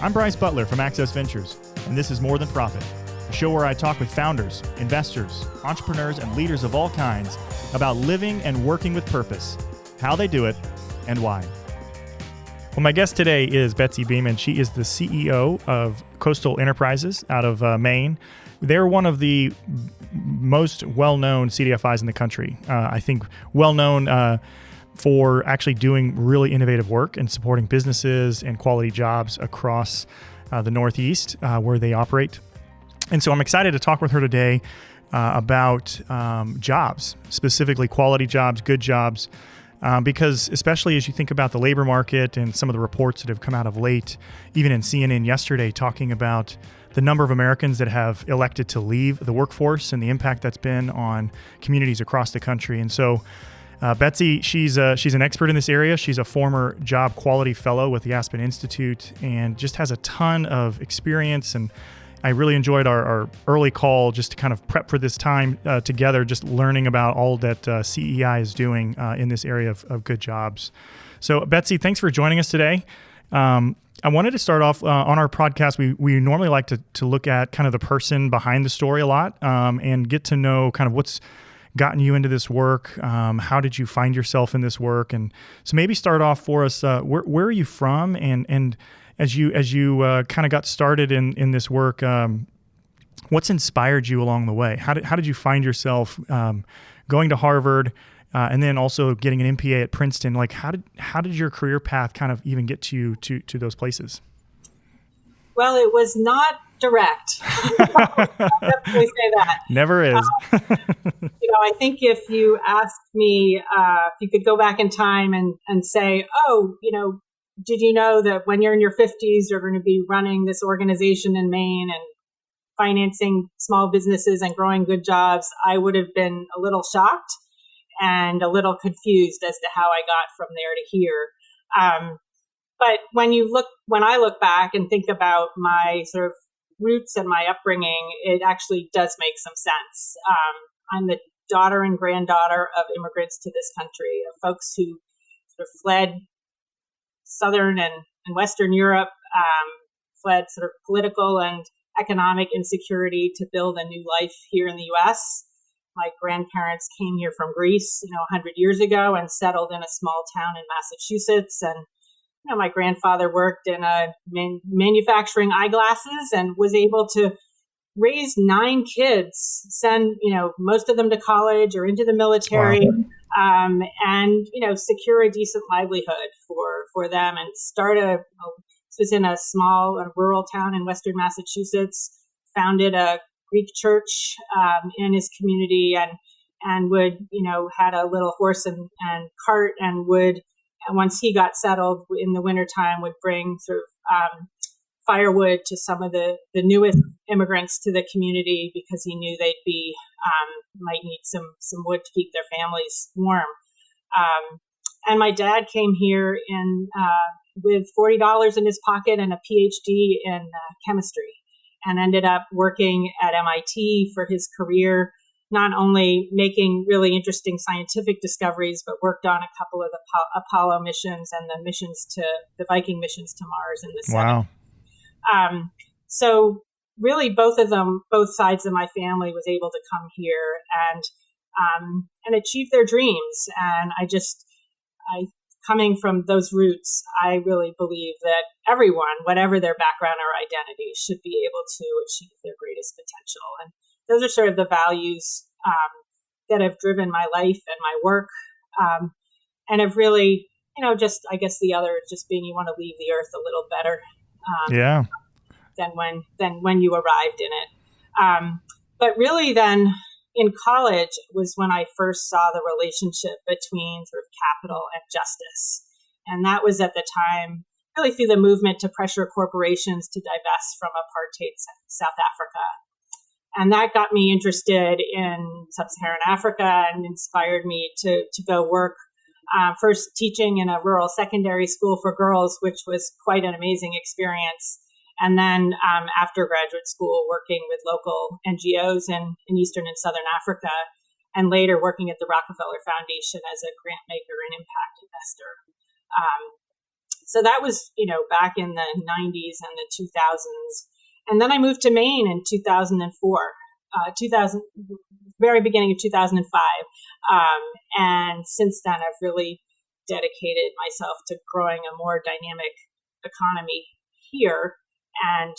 I'm Bryce Butler from Access Ventures, and this is More Than Profit, a show where I talk with founders, investors, entrepreneurs, and leaders of all kinds about living and working with purpose, how they do it, and why. Well, my guest today is Betsy Biemann. She is the CEO of Coastal Enterprises out of Maine. They're one of the most well-known CDFIs in the country. I think well-known for actually doing really innovative work and supporting businesses and quality jobs across the Northeast where they operate. And so I'm excited to talk with her today about jobs, specifically quality jobs, good jobs, because especially as you think about the labor market and some of the reports that have come out of late, even in CNN yesterday, talking about the number of Americans that have elected to leave the workforce and the impact that's been on communities across the country. And so Betsy, she's an expert in this area. She's a former job quality fellow with the Aspen Institute and just has a ton of experience. And I really enjoyed our early call just to kind of prep for this time together, just learning about all that CEI is doing in this area of good jobs. So Betsy, thanks for joining us today. I wanted to start off on our podcast. We normally like to look at kind of the person behind the story a lot and get to know kind of what's gotten you into this work. How did you find yourself in this work? And so maybe start off for us, where are you from? And as you kind of got started in this work, what's inspired you along the way? How did you find yourself going to Harvard and then also getting an MPA at Princeton? Like how did your career path kind of even get you to those places? Well, it was not direct. I'll definitely say that. Never is. I think if you asked me if you could go back in time and say, did you know that when you're in your 50s, you're going to be running this organization in Maine and financing small businesses and growing good jobs, I would have been a little shocked and a little confused as to how I got from there to here. But when I look back and think about my sort of roots and my upbringing, it actually does make some sense. I'm the daughter and granddaughter of immigrants to this country, of folks who sort of fled Southern and Western Europe, fled sort of political and economic insecurity to build a new life here in the U.S. My grandparents came here from Greece, 100 years ago and settled in a small town in Massachusetts. And my grandfather worked in manufacturing eyeglasses and was able to raise 9 kids, send, most of them to college or into the military, wow. And, secure a decent livelihood for them and start this was in a small rural town in Western Massachusetts, founded a Greek church in his community and would, had a little horse and cart and would, once he got settled in the wintertime, would bring sort of firewood to some of the newest immigrants to the community because he knew they'd be might need some wood to keep their families warm. And my dad came here with $40 in his pocket and a PhD in chemistry, and ended up working at MIT for his career, not only making really interesting scientific discoveries, but worked on a couple of the Apollo missions and the Viking missions to Mars in the 70s. Wow. So really both sides of my family was able to come here and achieve their dreams. And coming from those roots, I really believe that everyone, whatever their background or identity, should be able to achieve their greatest potential. And those are sort of the values that have driven my life and my work, and have really, I guess the other just being you want to leave the earth a little better than when you arrived in it. But really then in college was when I first saw the relationship between sort of capital and justice. And that was at the time really through the movement to pressure corporations to divest from apartheid South Africa. And that got me interested in sub-Saharan Africa and inspired me to go work first teaching in a rural secondary school for girls, which was quite an amazing experience. And then after graduate school, working with local NGOs in Eastern and Southern Africa, and later working at the Rockefeller Foundation as a grant maker and impact investor. So that was, back in the 90s and the 2000s. And then I moved to Maine in 2004, 2000, very beginning of 2005. And since then, I've really dedicated myself to growing a more dynamic economy here, and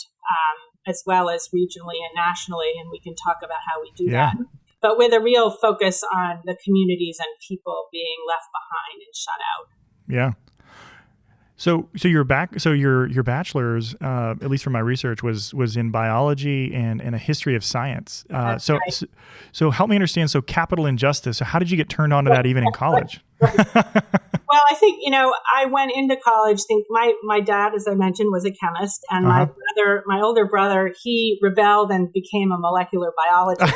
as well as regionally and nationally. And we can talk about how we do that, but with a real focus on the communities and people being left behind and shut out. Yeah. So your bachelor's, at least from my research, was in biology and a history of science. So help me understand. So capital injustice. So how did you get turned on to that even in college? Well, I think, I went into college. My dad, as I mentioned, was a chemist, and my older brother, he rebelled and became a molecular biologist.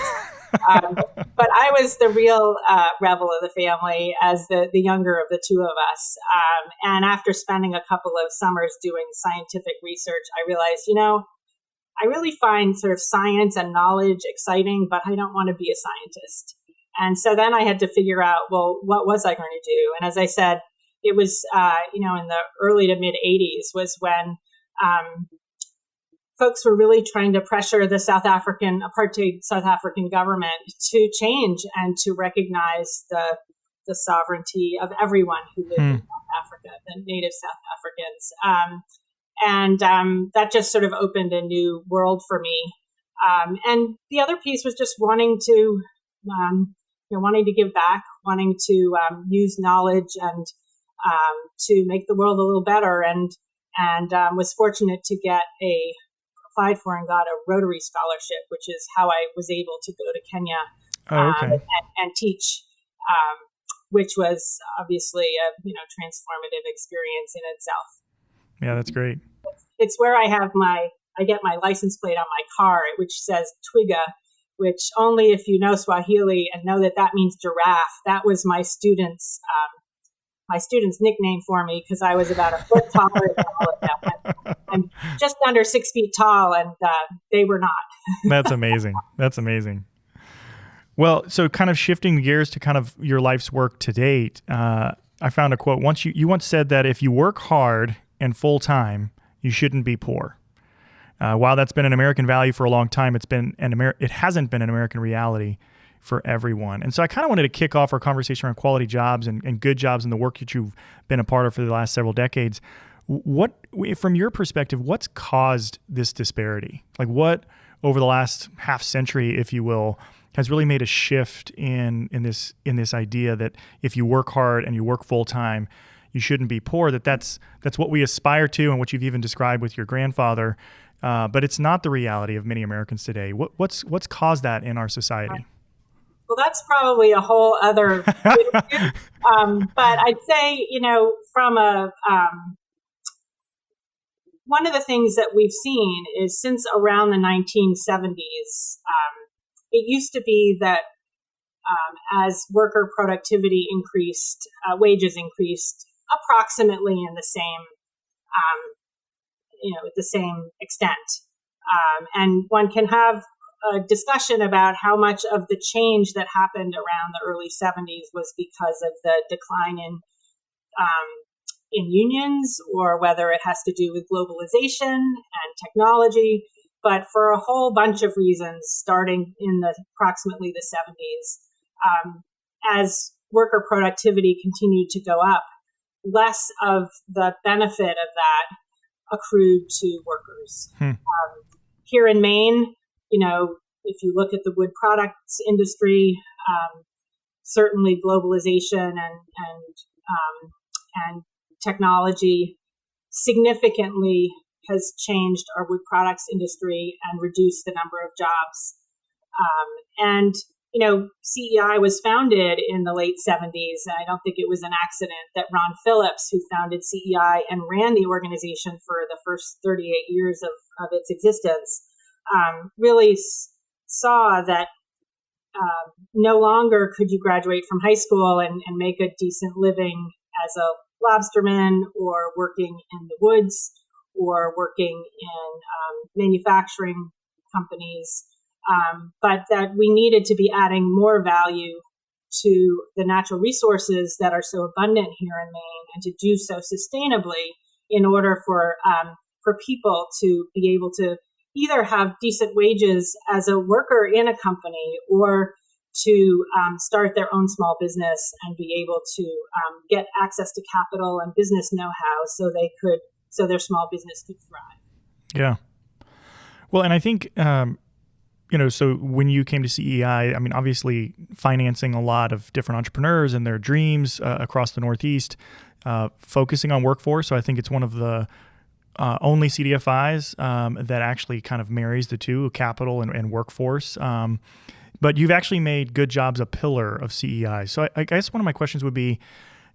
But I was the real rebel of the family as the younger of the two of us. And after spending a couple of summers doing scientific research, I realized, I really find sort of science and knowledge exciting, but I don't want to be a scientist. And so then I had to figure out, well, what was I going to do? And as I said, it was, in the early to mid 80s was when folks were really trying to pressure the apartheid South African government to change and to recognize the sovereignty of everyone who lived in South Africa, the native South Africans. And that just sort of opened a new world for me. And the other piece was just wanting to give back, wanting to use knowledge and to make the world a little better. And was fortunate to applied for and got a Rotary scholarship, which is how I was able to go to Kenya and teach, which was obviously a transformative experience in itself. Yeah, that's great. It's where I get my license plate on my car, which says Twiga, which only if you know Swahili and know that means giraffe. That was my students' nickname for me because I was about a foot taller than all of them. I'm just under 6 feet tall, and they were not. That's amazing. That's amazing. Well, so kind of shifting gears to kind of your life's work to date, I found a quote. You once said that if you work hard and full time, you shouldn't be poor. While that's been an American value for a long time, it hasn't been an American reality for everyone. And so I kind of wanted to kick off our conversation around quality jobs and good jobs and the work that you've been a part of for the last several decades. From your perspective, what's caused this disparity? Like what over the last half century, if you will, has really made a shift in this idea that if you work hard and you work full time, you shouldn't be poor, that's what we aspire to and what you've even described with your grandfather. But it's not the reality of many Americans today. What's caused that in our society? Well, that's probably a whole other issue. But I'd say, from one of the things that we've seen is since around the 1970s, it used to be that as worker productivity increased, wages increased approximately in the same extent. And one can have a discussion about how much of the change that happened around the early 70s was because of the decline in unions, or whether it has to do with globalization and technology. But for a whole bunch of reasons, starting in approximately the 70s, as worker productivity continued to go up, less of the benefit of that accrued to workers. Here in Maine, if you look at the wood products industry, certainly globalization and technology significantly has changed our wood products industry and reduced the number of jobs. And CEI was founded in the late 70s, and I don't think it was an accident that Ron Phillips, who founded CEI and ran the organization for the first 38 years of its existence, really saw that no longer could you graduate from high school and make a decent living as a lobsterman or working in the woods or working in manufacturing companies, but that we needed to be adding more value to the natural resources that are so abundant here in Maine, and to do so sustainably in order for people to be able to either have decent wages as a worker in a company or to start their own small business and be able to get access to capital and business know-how so their small business could thrive. Yeah. Well, and I think, so when you came to CEI, I mean, obviously financing a lot of different entrepreneurs and their dreams across the Northeast, focusing on workforce. So I think it's one of the only CDFIs that actually kind of marries the two, capital and workforce. But you've actually made Good Jobs a pillar of CEI. So I guess one of my questions would be,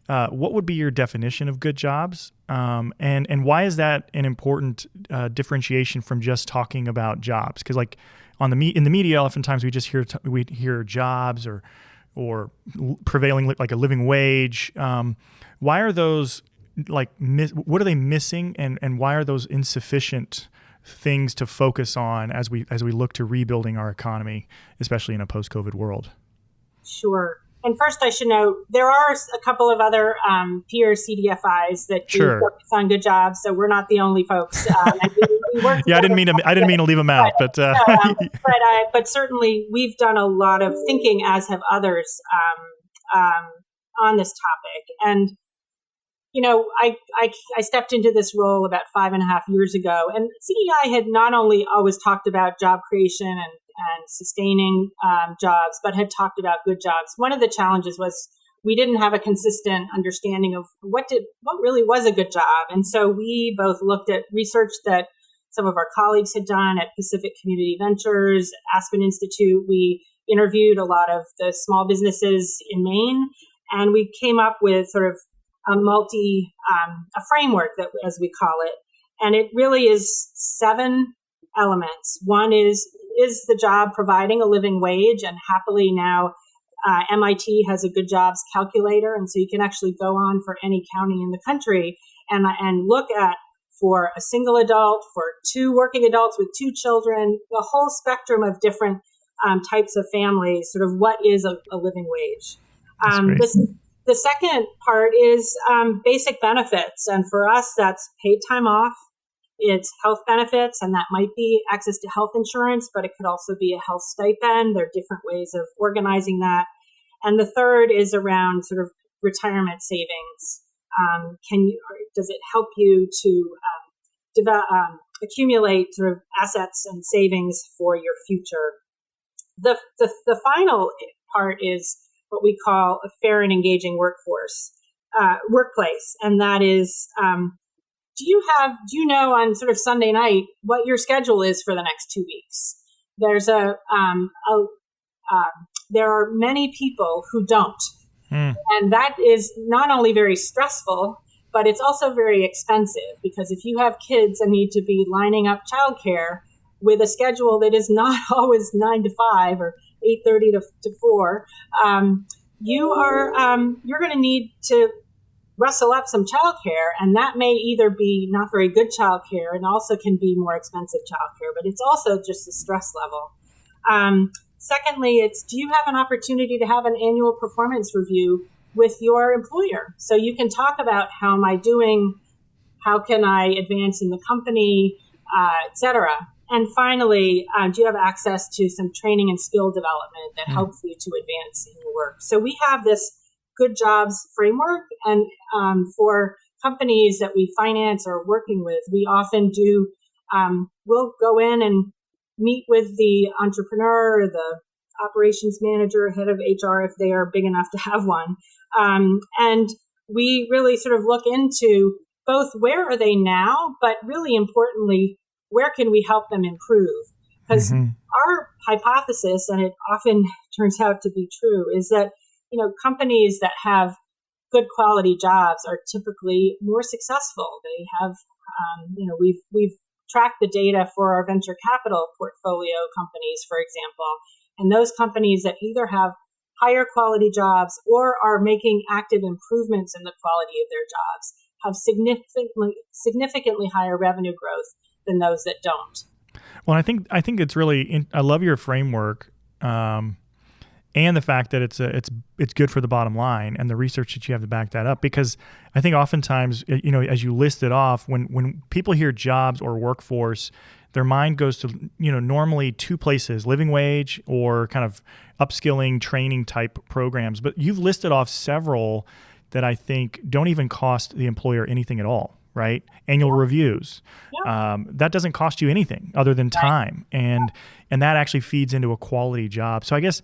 what would be your definition of good jobs? And why is that an important differentiation from just talking about jobs? Because like in the media, oftentimes we just hear jobs or prevailing like a living wage. Why are those what are they missing, and why are those insufficient things to focus on as we look to rebuilding our economy, especially in a post-COVID world? Sure. And first, I should note there are a couple of other peer CDFIs that do focus on good jobs, so we're not the only folks. Yeah, I didn't mean to leave them out, but but certainly we've done a lot of thinking, as have others, on this topic. And I stepped into this role about 5.5 years ago, and CEI had not only always talked about job creation and sustaining jobs, but had talked about good jobs. One of the challenges was we didn't have a consistent understanding of what really was a good job. And so we both looked at research that some of our colleagues had done at Pacific Community Ventures, Aspen Institute. We interviewed a lot of the small businesses in Maine, and we came up with sort of a framework, that, as we call it. And it really is 7 elements. One is the job providing a living wage? And happily now, MIT has a good jobs calculator. And so you can actually go on for any county in the country and look at, for a single adult, for 2 working adults with 2 children, the whole spectrum of different types of families, sort of what is a living wage. The second part is basic benefits. And for us, that's paid time off. It's health benefits, and that might be access to health insurance, but it could also be a health stipend. There are different ways of organizing that. And the third is around sort of retirement savings. Does it help you to accumulate sort of assets and savings for your future? The final part is what we call a fair and engaging workplace. And that is, do you know on sort of Sunday night what your schedule is for the next 2 weeks? There are many people who don't. And that is not only very stressful, but it's also very expensive, because if you have kids and need to be lining up childcare with a schedule that is not always 9 to 5 or 8:30 to 4, you're going to need to rustle up some childcare, and that may either be not very good childcare and also can be more expensive childcare, but it's also just the stress level. Secondly, it's, do you have an opportunity to have an annual performance review with your employer? So you can talk about, how am I doing? How can I advance in the company, et cetera. And finally, do you have access to some training and skill development that helps you to advance in your work? So we have this good jobs framework, and for companies that we finance or are working with, we often do, we'll go in and meet with the entrepreneur, the operations manager, head of HR, if they are big enough to have one. And we really sort of look into both where are they now, but really importantly, where can we help them improve? Because our hypothesis, and it often turns out to be true, is that, companies that have good quality jobs are typically more successful. They have, we've tracked the data for our venture capital portfolio companies, for example, and those companies that either have higher quality jobs or are making active improvements in the quality of their jobs have significantly higher revenue growth than those that don't. Well, I think it's really, I love your framework. And and the fact that it's good for the bottom line and the research that you have to back that up. Because I think oftentimes, as you listed off, when people hear jobs or workforce, their mind goes to, normally two places: living wage or kind of upskilling, training type programs. But you've listed off several that I think don't even cost the employer anything at all, right? Annual reviews. That doesn't cost you anything other than time. And that actually feeds into a quality job. So I guess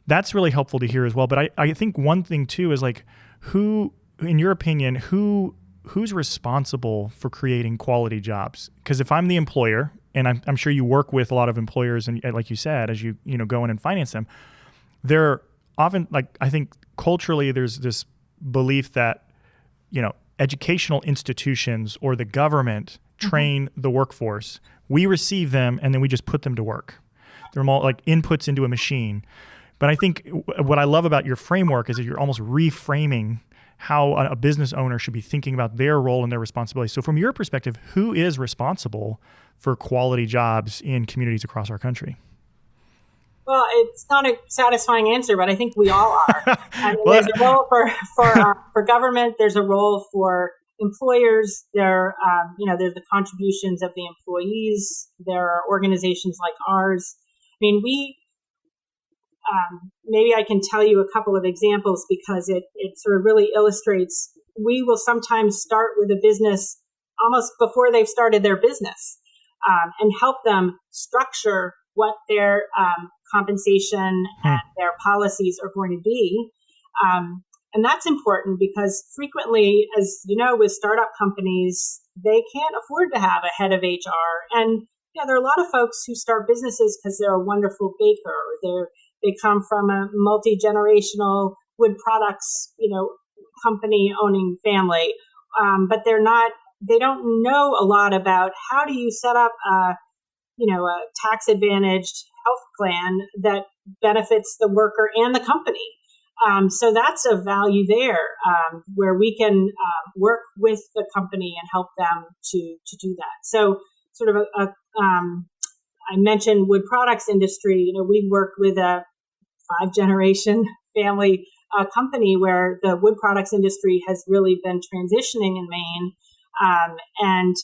that's really helpful to hear as well. But I think one thing too is like, who, in your opinion, who's responsible for creating quality jobs? Because if I'm the employer, and I'm sure you work with a lot of employers, and like you said, as you go in and finance them, they're often, like, I think culturally there's this belief that, educational institutions or the government train the workforce. We receive them and then we just put them to work. They're more like inputs into a machine. But I think what I love about your framework is that you're almost reframing how a business owner should be thinking about their role and their responsibility. So from your perspective, who is responsible for quality jobs in communities across our country? Well, it's not a satisfying answer, but I think we all are. I mean, there's a role for government. There's a role for employers. There's the contributions of the employees. There are organizations like ours. I mean, maybe I can tell you a couple of examples because it sort of really illustrates. We will sometimes start with a business almost before they've started their business, and help them structure what their compensation and their policies are going to be. And that's important because frequently, as you know, with startup companies, they can't afford to have a head of HR. And there are a lot of folks who start businesses because they're a wonderful baker, or they come from a multi-generational wood products, company owning family. But they don't know a lot about how do you set up a tax advantaged health plan that benefits the worker and the company. So that's a value there, where we can work with the company and help them to do that. So sort of I mentioned wood products industry. We worked with a 5-generation family company where the wood products industry has really been transitioning in Maine, and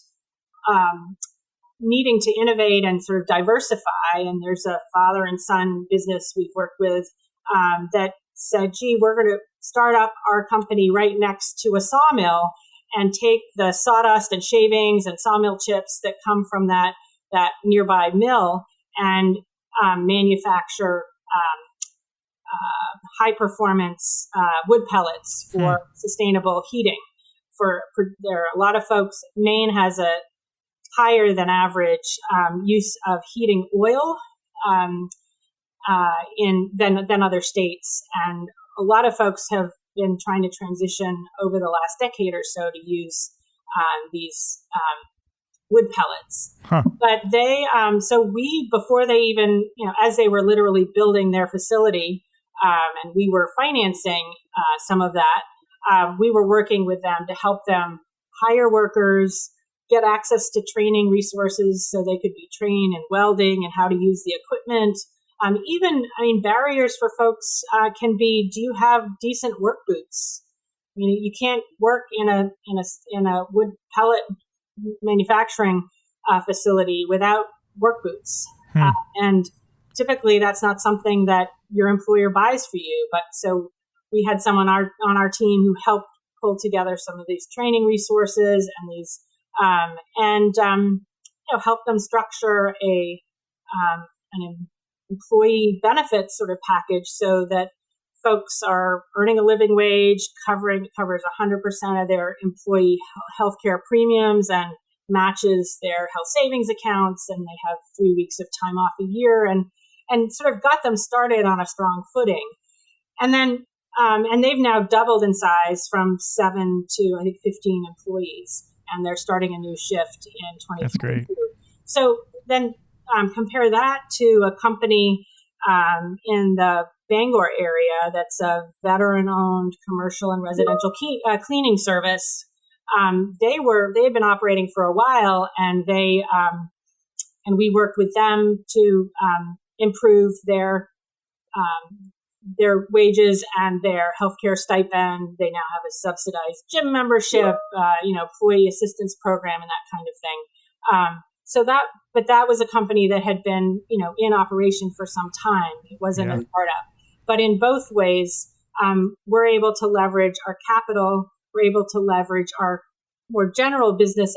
needing to innovate and sort of diversify. And there's a father and son business we've worked with that said, gee, we're going to start up our company right next to a sawmill and take the sawdust and shavings and sawmill chips that come from that nearby mill and manufacture high performance wood pellets for sustainable heating. There are a lot of folks. Maine has a higher than average use of heating oil than other states, and a lot of folks have been trying to transition over the last decade or so to use these wood pellets. But they, before they even, as they were literally building their facility, and we were financing some of that, we were working with them to help them hire workers, get access to training resources so they could be trained in welding and how to use the equipment. Barriers for folks can be: do you have decent work boots? You can't work in a wood pellet manufacturing facility without work boots, and typically that's not something that your employer buys for you. But so we had someone on our team who helped pull together some of these training resources and these. Help them structure an employee benefits sort of package so that folks are earning a living wage, covers 100% of their employee healthcare premiums and matches their health savings accounts, and they have 3 weeks of time off a year, and sort of got them started on a strong footing. And then and they've now doubled in size from 7 to I think 15 employees. And they're starting a new shift in 2022. That's great. So then compare that to a company in the Bangor area that's a veteran-owned commercial and residential cleaning service. They had been operating for a while, and we worked with them to improve their their wages and their healthcare stipend. They now have a subsidized gym membership, employee assistance program and that kind of thing. But that was a company that had been, in operation for some time. It wasn't a startup. But in both ways, we're able to leverage our capital. We're able to leverage our more general business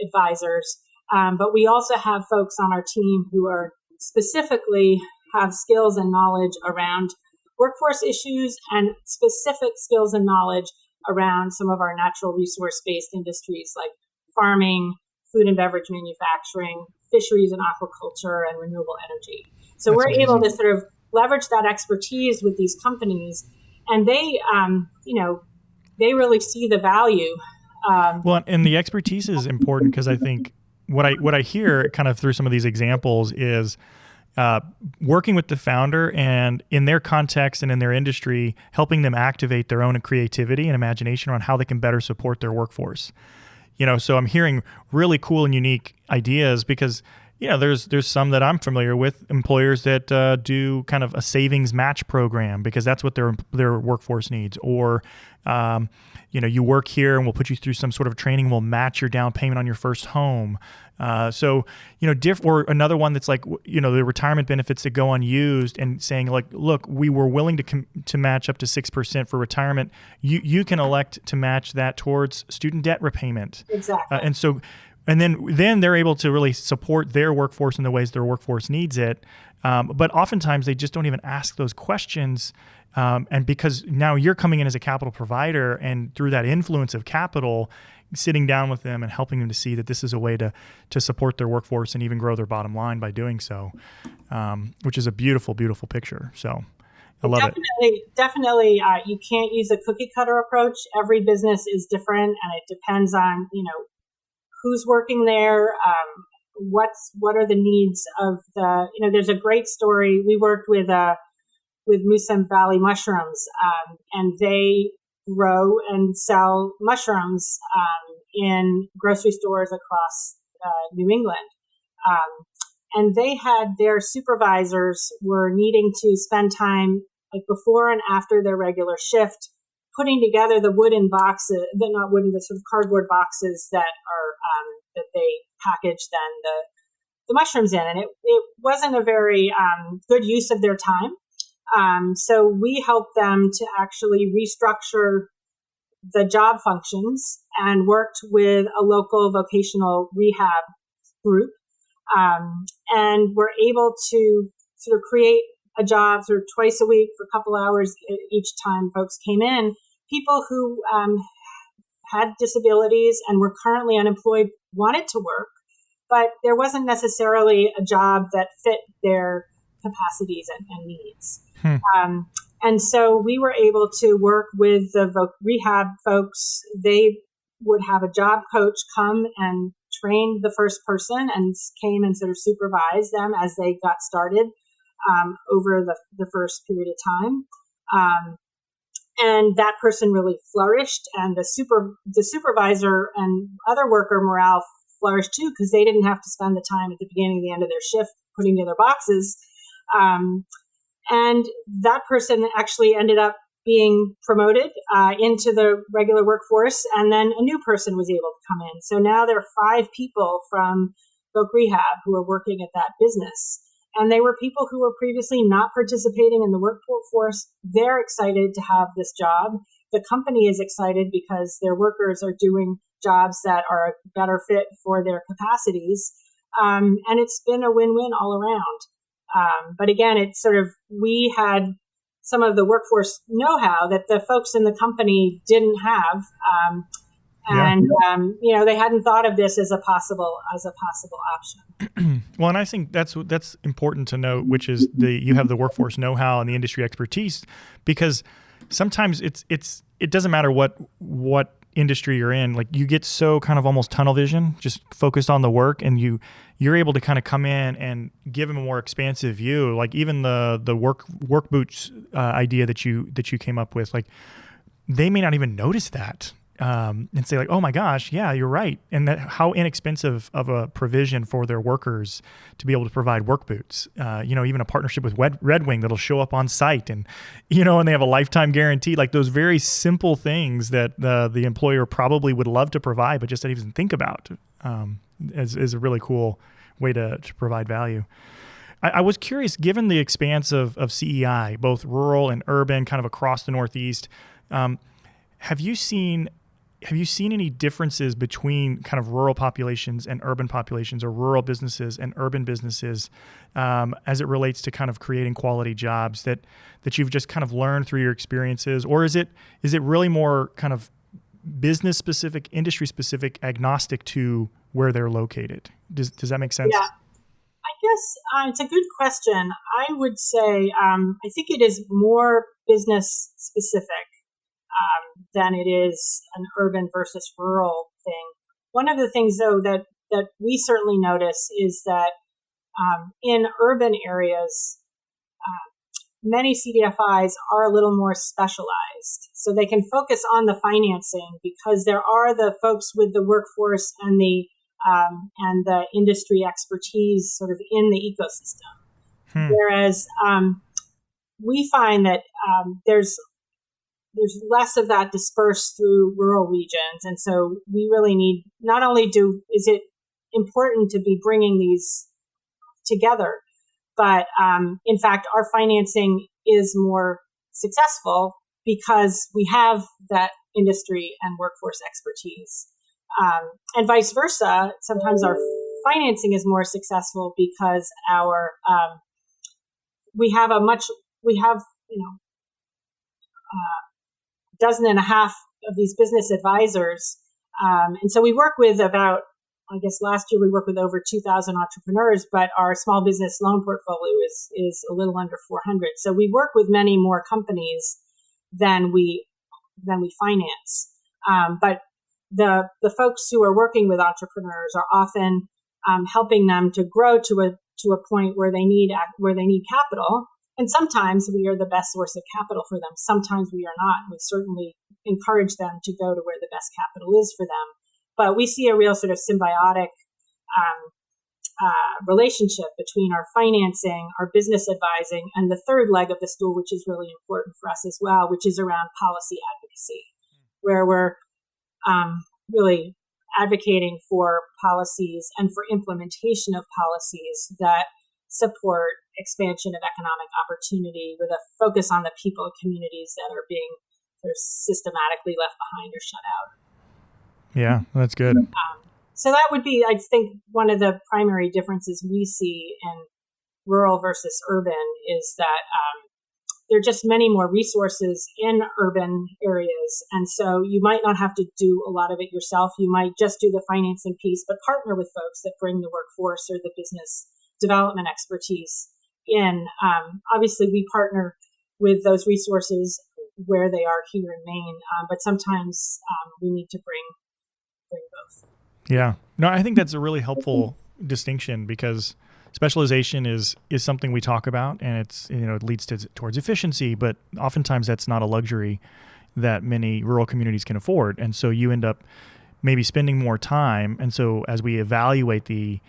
advisors. But we also have folks on our team who are specifically have skills and knowledge around workforce issues and specific skills and knowledge around some of our natural resource-based industries like farming, food and beverage manufacturing, fisheries and aquaculture, and renewable energy. So we're able to sort of leverage that expertise with these companies, and they, they really see the value. Well, and the expertise is important because I think what I hear kind of through some of these examples is working with the founder and in their context and in their industry, helping them activate their own creativity and imagination around how they can better support their workforce. So I'm hearing really cool and unique ideas because, there's some that I'm familiar with, employers that do kind of a savings match program because that's what their workforce needs. Or, you work here and we'll put you through some sort of training. We'll match your down payment on your first home. Or another one that's like, the retirement benefits that go unused and saying like, look, we were willing to match up to 6% for retirement. You can elect to match that towards student debt repayment. Exactly. And then they're able to really support their workforce in the ways their workforce needs it. But oftentimes they just don't even ask those questions. And because now you're coming in as a capital provider and through that influence of capital, sitting down with them and helping them to see that this is a way to support their workforce and even grow their bottom line by doing so, which is a beautiful, beautiful picture. So I love it. Definitely, you can't use a cookie cutter approach. Every business is different and it depends on, who's working there, what are the needs of there's a great story. We worked with Musam Valley mushrooms, and they grow and sell mushrooms in grocery stores across New England. And they had their supervisors were needing to spend time like before and after their regular shift, putting together the the sort of cardboard boxes that are that they package then the mushrooms in, and it wasn't a very good use of their time. So we helped them to actually restructure the job functions and worked with a local vocational rehab group, and were able to sort of create a job sort of twice a week for a couple hours each time folks came in. People who had disabilities and were currently unemployed wanted to work, but there wasn't necessarily a job that fit their capacities and needs. And so we were able to work with the rehab folks. They would have a job coach come and train the first person and came and sort of supervised them as they got started over the first period of time. And that person really flourished, and the supervisor and other worker morale flourished too, because they didn't have to spend the time at the beginning and the end of their shift putting together boxes. And that person actually ended up being promoted into the regular workforce, and then a new person was able to come in. So now there are 5 people from Voc Rehab who are working at that business. And they were people who were previously not participating in the workforce. They're excited to have this job. The company is excited because their workers are doing jobs that are a better fit for their capacities. And it's been a win-win all around. But again, it's sort of, we had some of the workforce know-how that the folks in the company didn't have. They hadn't thought of this as a possible option. Well, and I think that's important to note, which is you have the workforce know-how and the industry expertise, because sometimes it doesn't matter what industry you're in. Like, you get so kind of almost tunnel vision, just focused on the work, and you're able to kind of come in and give them a more expansive view. Like even the work boots idea that you came up with, like they may not even notice that. and say like, oh my gosh, yeah, you're right. And that how inexpensive of a provision for their workers to be able to provide work boots, even a partnership with Red Wing that'll show up on site and they have a lifetime guarantee, like those very simple things that the employer probably would love to provide, but just didn't even think about is a really cool way to provide value. I was curious, given the expanse of CEI, both rural and urban, kind of across the Northeast, have you seen any differences between kind of rural populations and urban populations, or rural businesses and urban businesses, as it relates to kind of creating quality jobs that you've just kind of learned through your experiences? Or is it really more kind of business specific, industry specific, agnostic to where they're located? Does that make sense? Yeah, I guess it's a good question. I would say I think it is more business specific than it is an urban versus rural thing. One of the things, though, that we certainly notice is that in urban areas, many CDFIs are a little more specialized. So they can focus on the financing because there are the folks with the workforce and the industry expertise sort of in the ecosystem. Whereas we find that there's less of that dispersed through rural regions. And so we really need, not only is it important to be bringing these together, but in fact, our financing is more successful because we have that industry and workforce expertise. And vice versa, sometimes our financing is more successful because we have dozen and a half of these business advisors. And so we work with last year we worked with over 2,000 entrepreneurs, but our small business loan portfolio is a little under 400. So we work with many more companies than we finance. But the folks who are working with entrepreneurs are often helping them to grow to a point where they need capital. And sometimes we are the best source of capital for them. Sometimes we are not. We certainly encourage them to go to where the best capital is for them. But we see a real sort of symbiotic relationship between our financing, our business advising, and the third leg of the stool, which is really important for us as well, which is around policy advocacy, where we're really advocating for policies and for implementation of policies that support expansion of economic opportunity with a focus on the people and communities that are being sort of systematically left behind or shut out. Yeah, that's good. So that would be, I think, one of the primary differences we see in rural versus urban is that there are just many more resources in urban areas. And so you might not have to do a lot of it yourself. You might just do the financing piece, but partner with folks that bring the workforce or the business development expertise in. Obviously, we partner with those resources where they are here in Maine, but sometimes we need to bring both. Yeah. No, I think that's a really helpful distinction, because specialization is something we talk about, and it's, it leads towards efficiency, but oftentimes that's not a luxury that many rural communities can afford. And so you end up maybe spending more time. And so as we evaluate the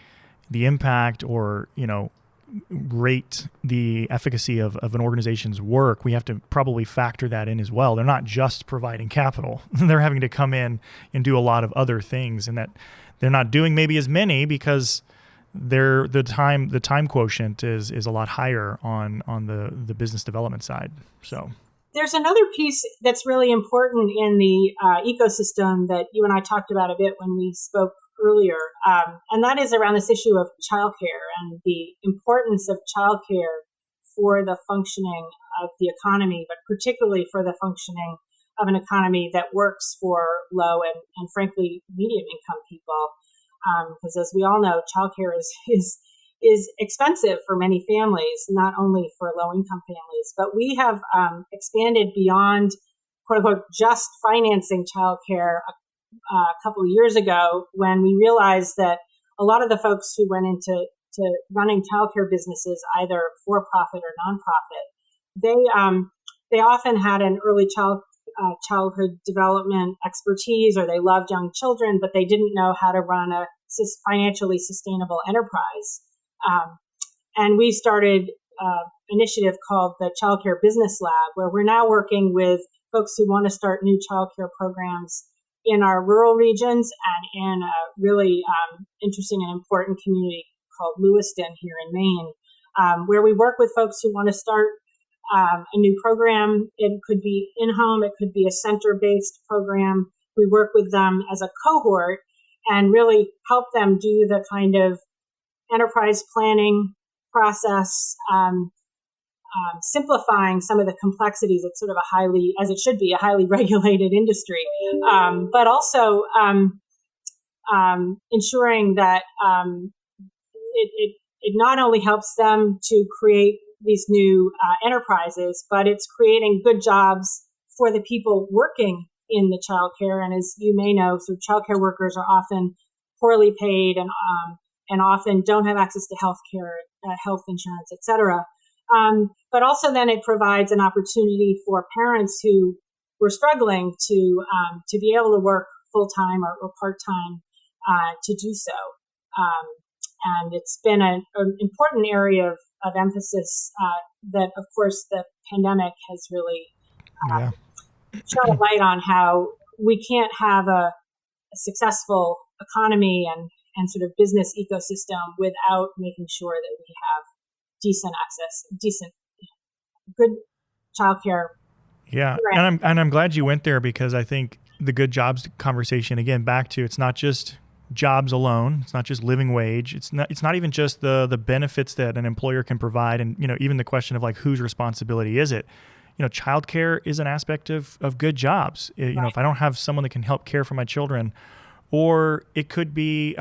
impact or, rate the efficacy of an organization's work, we have to probably factor that in as well. They're not just providing capital. They're having to come in and do a lot of other things, and that they're not doing maybe as many because the time quotient is a lot higher on the business development side. So there's another piece that's really important in the ecosystem that you and I talked about a bit when we spoke earlier, and that is around this issue of childcare and the importance of childcare for the functioning of the economy, but particularly for the functioning of an economy that works for low and frankly medium income people. Because as we all know, childcare is expensive for many families, not only for low income families, but we have expanded beyond quote unquote just financing childcare a couple of years ago, when we realized that a lot of the folks who went into running childcare businesses, either for profit or nonprofit, they often had an early child childhood development expertise, or they loved young children, but they didn't know how to run a financially sustainable enterprise. And we started an initiative called the Childcare Business Lab, where we're now working with folks who want to start new childcare programs in our rural regions and in a really interesting and important community called Lewiston here in Maine, where we work with folks who want to start a new program. It could be in-home, it could be a center-based program. We work with them as a cohort and really help them do the kind of enterprise planning process, simplifying some of the complexities. It's sort of a highly, as it should be, a highly regulated industry, but also ensuring that it not only helps them to create these new enterprises, but it's creating good jobs for the people working in the childcare. And as you may know, so childcare workers are often poorly paid and often don't have access to health care, health insurance, et cetera. But also then it provides an opportunity for parents who were struggling to be able to work full-time or part-time to do so. And it's been an important area of emphasis that, of course, the pandemic has really shone a light on how we can't have a successful economy and sort of business ecosystem without making sure that we have decent access, good childcare. Yeah, and I'm glad you went there, because I think the good jobs conversation, again, back to, it's not just jobs alone, it's not just living wage, it's not even just the benefits that an employer can provide, and even the question of like whose responsibility is it. Childcare is an aspect of good jobs. Right. If I don't have someone that can help care for my children, or it could be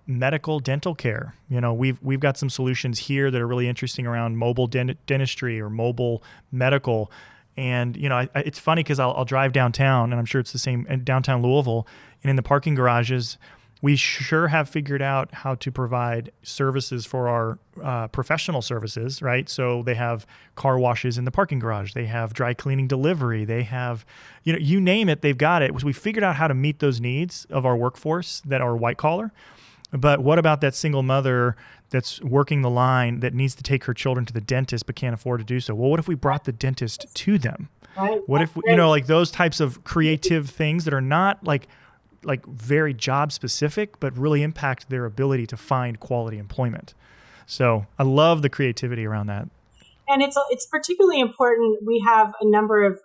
medical dental care. We've got some solutions here that are really interesting around mobile dentistry or mobile medical. And, it's funny because I'll drive downtown, and I'm sure it's the same in downtown Louisville, and in the parking garages, we sure have figured out how to provide services for our professional services, right? So they have car washes in the parking garage. They have dry cleaning delivery. They have, you name it, they've got it. We figured out how to meet those needs of our workforce that are white collar. But what about that single mother that's working the line that needs to take her children to the dentist but can't afford to do so? Well, what if we brought the dentist to them? Right. What if, like those types of creative things that are not like very job specific, but really impact their ability to find quality employment. So I love the creativity around that. And it's particularly important. We have a number of,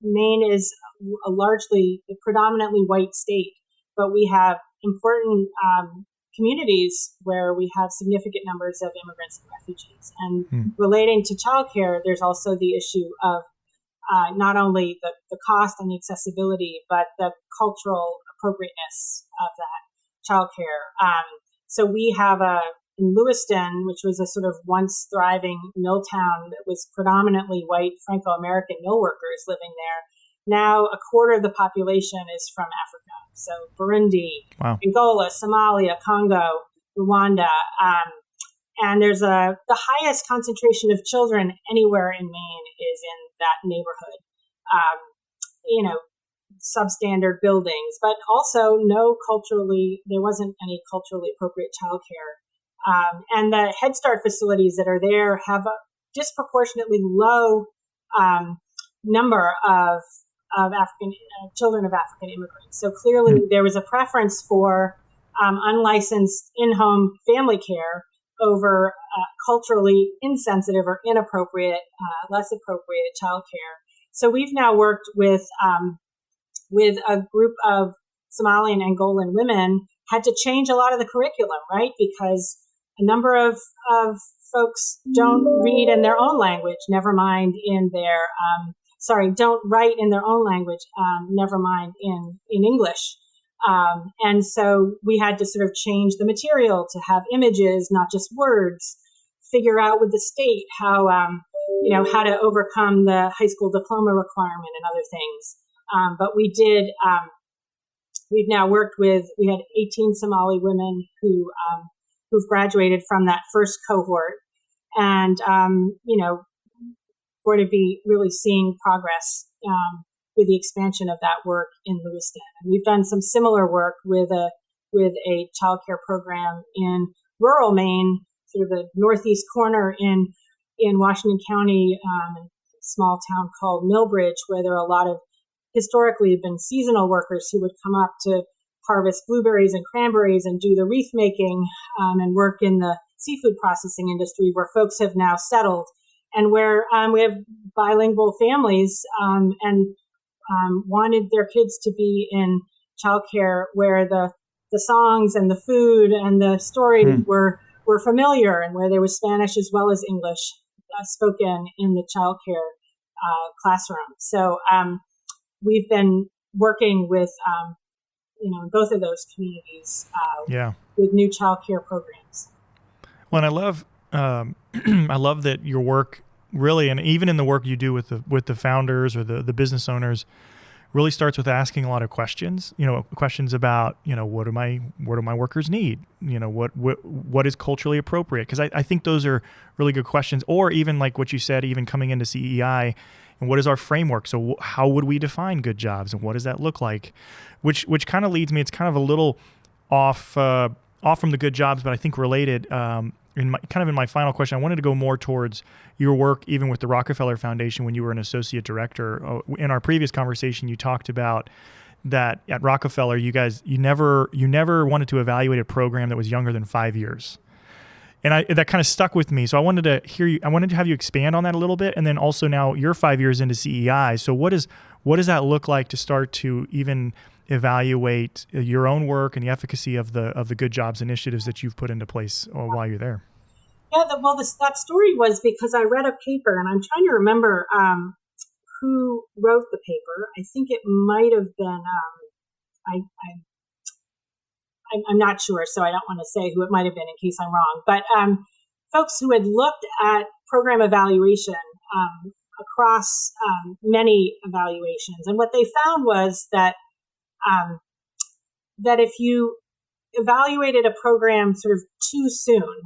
Maine is a predominantly white state, but we have important communities where we have significant numbers of immigrants and refugees. And relating to childcare, there's also the issue of not only the cost and the accessibility, but the cultural appropriateness of that childcare. So we have in Lewiston, which was a sort of once thriving mill town that was predominantly white Franco-American mill workers living there. Now a quarter of the population is from Africa. So Burundi, wow. Angola, Somalia, Congo, Rwanda. And there's the highest concentration of children anywhere in Maine is in that neighborhood. Substandard buildings, but also there wasn't any culturally appropriate childcare. And the Head Start facilities that are there have a disproportionately low number of African children of African immigrants. So clearly there was a preference for unlicensed in-home family care over culturally insensitive or inappropriate, less appropriate childcare. So we've now worked with a group of Somali and Angolan women, had to change a lot of the curriculum, right? Because a number of folks don't read in their own language, never mind in their, don't write in their own language, never mind in English. And so we had to sort of change the material to have images, not just words, figure out with the state how to overcome the high school diploma requirement and other things. But we did, we've now worked with, we had 18 Somali women who've graduated from that first cohort, and, going to be really seeing progress with the expansion of that work in Lewiston. And we've done some similar work with a childcare program in rural Maine, sort of the northeast corner in Washington County, a small town called Millbridge, where there are a lot of historically been seasonal workers who would come up to harvest blueberries and cranberries and do the wreath making and work in the seafood processing industry, where folks have now settled, and where we have bilingual families and wanted their kids to be in childcare where the songs and the food and the stories were familiar, and where there was Spanish as well as English spoken in the childcare classroom. So we've been working with in both of those communities with new childcare programs. Well, and I love that your work really, and even in the work you do with the founders or the business owners, really starts with asking a lot of questions. Questions about what do my workers need? What is culturally appropriate? Because I think those are really good questions. Or even like what you said, even coming into CEI, and what is our framework? So how would we define good jobs, and what does that look like? Which kind of leads me. It's kind of a little off from the good jobs, but I think related. In my final question, I wanted to go more towards your work, even with the Rockefeller Foundation when you were an associate director. In our previous conversation, you talked about that at Rockefeller, you never wanted to evaluate a program that was younger than 5 years, and that kind of stuck with me. So I wanted to hear you. I wanted to have you expand on that a little bit, and then also now you're 5 years into CEI. So what does that look like to start to even evaluate your own work and the efficacy of the good jobs initiatives that you've put into place while you're there? Yeah, that story was because I read a paper, and I'm trying to remember who wrote the paper. I think it might have been, I'm not sure, so I don't want to say who it might have been in case I'm wrong. But folks who had looked at program evaluation across many evaluations, and what they found was that if you evaluated a program sort of too soon,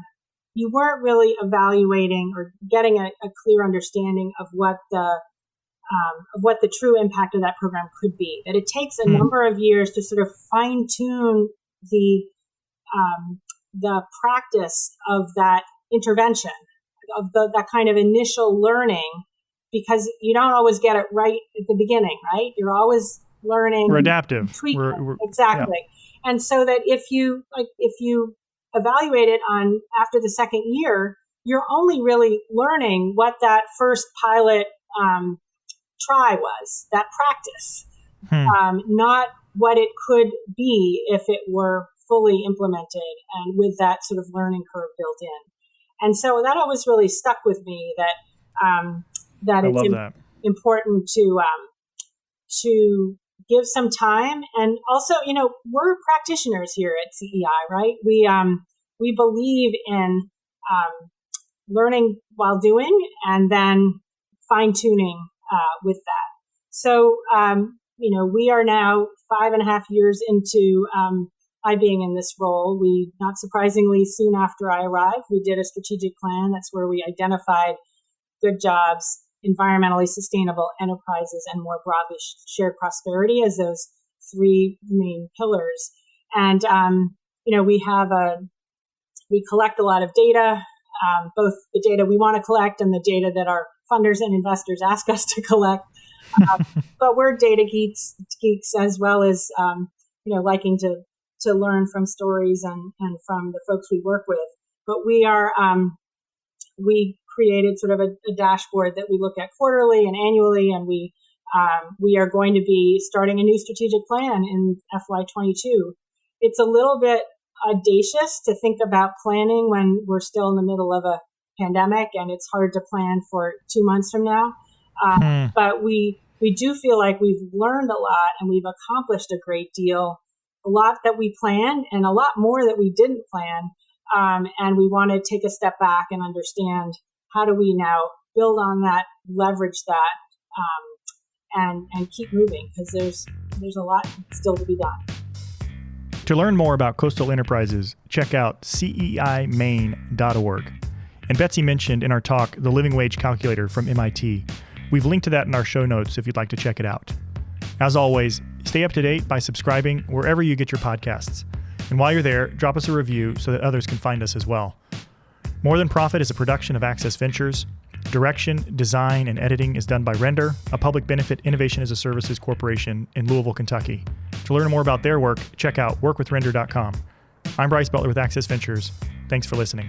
you weren't really evaluating or getting a clear understanding of what the true impact of that program could be. That it takes a number of years to sort of fine tune the practice of that intervention, of that kind of initial learning, because you don't always get it right at the beginning, right? You're always learning. We're adaptive. Exactly. Yeah. And so that if you evaluate it on after the second year, you're only really learning what that first pilot try was, that practice, not what it could be if it were fully implemented and with that sort of learning curve built in. And so that always really stuck with me, that it's important to give some time. And also, we're practitioners here at CEI, right? We believe in learning while doing and then fine-tuning with that. So, we are now 5.5 years into I being in this role. We, not surprisingly, soon after I arrived, we did a strategic plan. That's where we identified good jobs, environmentally sustainable enterprises, and more broadly shared prosperity as those three main pillars. And, we collect a lot of data, both the data we want to collect and the data that our funders and investors ask us to collect. But we're data geeks as well as, liking to learn from stories and from the folks we work with. But we created sort of a dashboard that we look at quarterly and annually, and we are going to be starting a new strategic plan in FY22. It's a little bit audacious to think about planning when we're still in the middle of a pandemic, and it's hard to plan for 2 months from now. But we do feel like we've learned a lot and we've accomplished a great deal, a lot that we planned and a lot more that we didn't plan. And we want to take a step back and understand, how do we now build on that, leverage that, and keep moving, because there's a lot still to be done. To learn more about coastal enterprises, check out CEImaine.org. And Betsy mentioned in our talk the living wage calculator from MIT. We've linked to that in our show notes if you'd like to check it out. As always, stay up to date by subscribing wherever you get your podcasts. And while you're there, drop us a review so that others can find us as well. More Than Profit is a production of Access Ventures. Direction, design, and editing is done by Render, a public benefit innovation as a services corporation in Louisville, Kentucky. To learn more about their work, check out workwithrender.com. I'm Bryce Butler with Access Ventures. Thanks for listening.